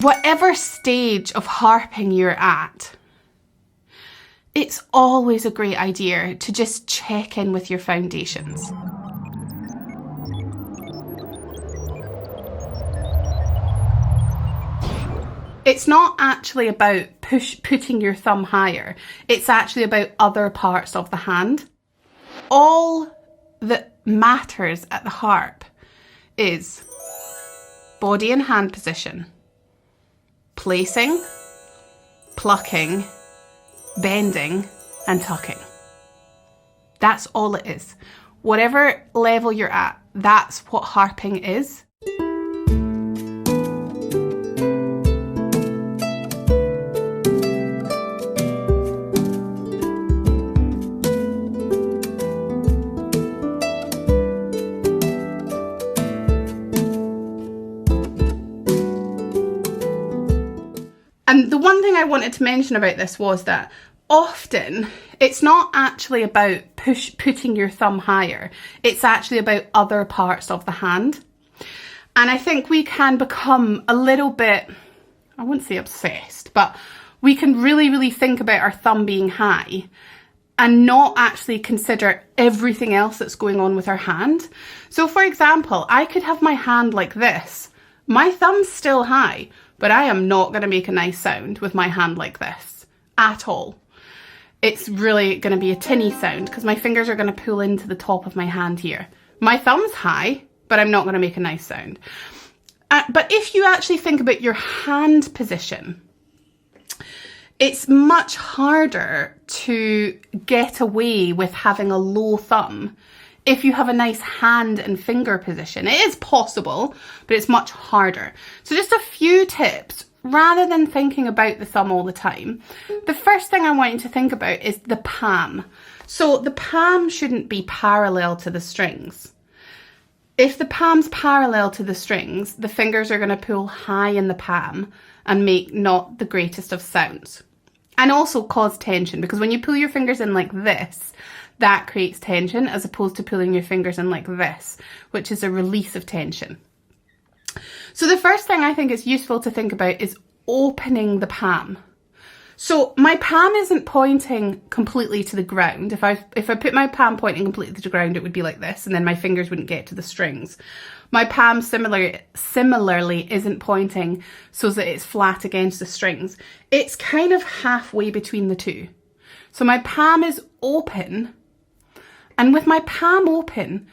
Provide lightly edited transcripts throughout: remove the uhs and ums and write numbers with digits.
Whatever stage of harping you're at, it's always a great idea to just check in with your foundations. It's not actually about putting your thumb higher. It's actually about other parts of the hand. All that matters at the harp is body and hand position, placing, plucking, bending, and tucking. That's all it is. Whatever level you're at, that's what harping is. And the one thing I wanted to mention about this was that often it's not actually about putting your thumb higher. It's actually about other parts of the hand. And I think we can become a little bit, I wouldn't say obsessed, but we can really think about our thumb being high and not actually consider everything else that's going on with our hand. So for example, I could have my hand like this. My thumb's still high, but I am not going to make a nice sound with my hand like this at all. It's really going to be a tinny sound because my fingers are going to pull into the top of my hand here. My thumb's high, but I'm not going to make a nice sound. But if you actually think about your hand position, it's much harder to get away with having a low thumb if you have a nice hand and finger position. It is possible, but it's much harder. So just a few tips, rather than thinking about the thumb all the time. The first thing I want you to think about is the palm. So the palm shouldn't be parallel to the strings. If the palm's parallel to the strings, the fingers are going to pull high in the palm and make not the greatest of sounds. And also cause tension, because when you pull your fingers in like this, that creates tension, as opposed to pulling your fingers in like this, which is a release of tension. So the first thing I think is useful to think about is opening the palm. So my palm isn't pointing completely to the ground. If I put my palm pointing completely to the ground, it would be like this, and then my fingers wouldn't get to the strings. My palm similarly isn't pointing so that it's flat against the strings. It's kind of halfway between the two. So my palm is open, and with my palm open,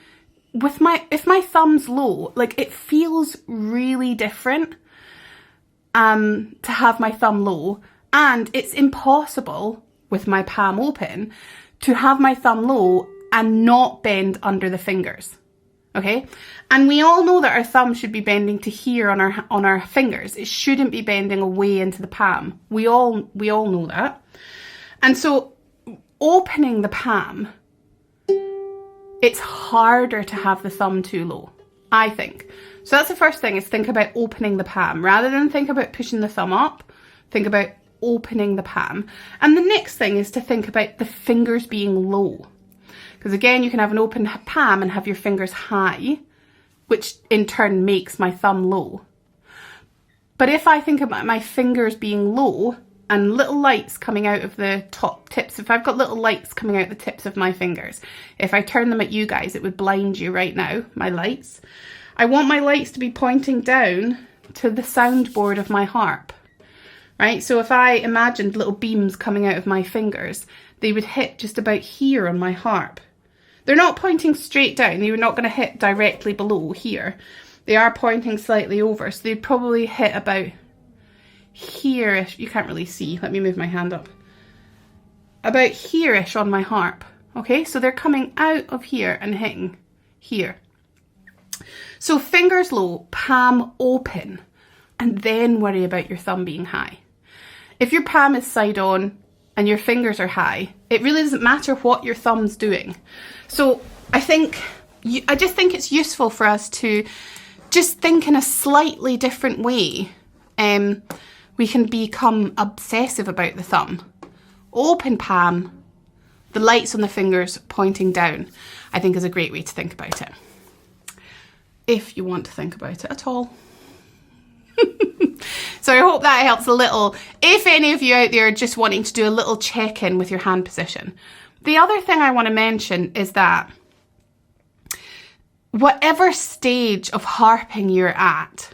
if my thumb's low, like, it feels really different to have my thumb low, and it's impossible with my palm open to have my thumb low and not bend under the fingers. Okay, and we all know that our thumb should be bending to here on our fingers. It shouldn't be bending away into the palm. We all know that. And so opening the palm, it's harder to have the thumb too low, I think. So that's the first thing, is think about opening the palm. Rather than think about pushing the thumb up, think about opening the palm. And the next thing is to think about the fingers being low. Because again, you can have an open palm and have your fingers high, which in turn makes my thumb low. But if I think about my fingers being low and little lights coming out of the top tips, if I've got little lights coming out the tips of my fingers, if I turn them at you guys, it would blind you right now, my lights. I want my lights to be pointing down to the soundboard of my harp, right? So if I imagined little beams coming out of my fingers, they would hit just about here on my harp. They're not pointing straight down. They're not going to hit directly below here. They are pointing slightly over, so they'd probably hit about here-ish. You can't really see. Let me move my hand up. About here-ish on my harp. Okay, so they're coming out of here and hitting here. So fingers low, palm open, and then worry about your thumb being high. If your palm is side on and your fingers are high, it really doesn't matter what your thumb's doing. So I just think it's useful for us to just think in a slightly different way. We can become obsessive about the thumb. Open palm, the lights on the fingers pointing down, I think is a great way to think about it. If you want to think about it at all. So I hope that helps a little, if any of you out there are just wanting to do a little check-in with your hand position. The other thing I want to mention is that whatever stage of harping you're at,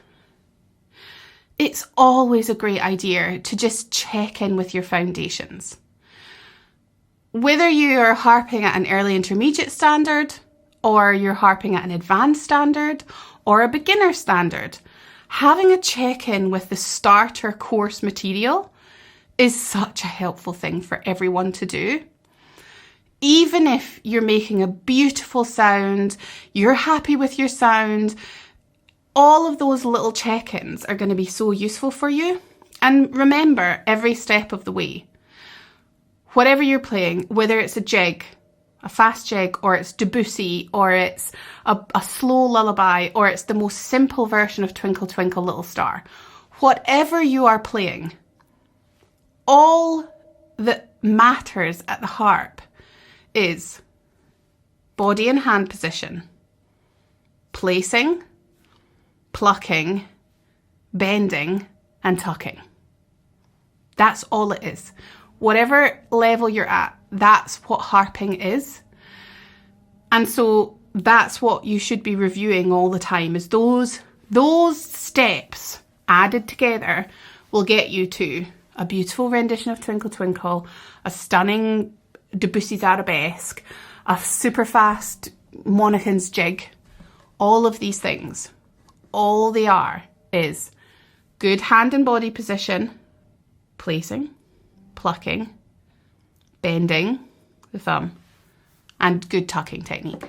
it's always a great idea to just check in with your foundations. Whether you are harping at an early intermediate standard, or you're harping at an advanced standard, or a beginner standard, having a check-in with the starter course material is such a helpful thing for everyone to do. Even if you're making a beautiful sound, you're happy with your sound, all of those little check-ins are going to be so useful for you. And remember, every step of the way, whatever you're playing, whether it's a jig, a fast jig, or it's Debussy, or it's a slow lullaby, or it's the most simple version of Twinkle Twinkle Little Star, whatever you are playing, all that matters at the harp is body and hand position, placing, plucking, bending, and tucking. That's all it is. Whatever level you're at, that's what harping is. And so that's what you should be reviewing all the time, is those steps added together will get you to a beautiful rendition of Twinkle Twinkle, a stunning Debussy's Arabesque, a super fast Monahan's jig. All of these things, all they are is good hand and body position, placing, plucking, bending the thumb, and good tucking technique.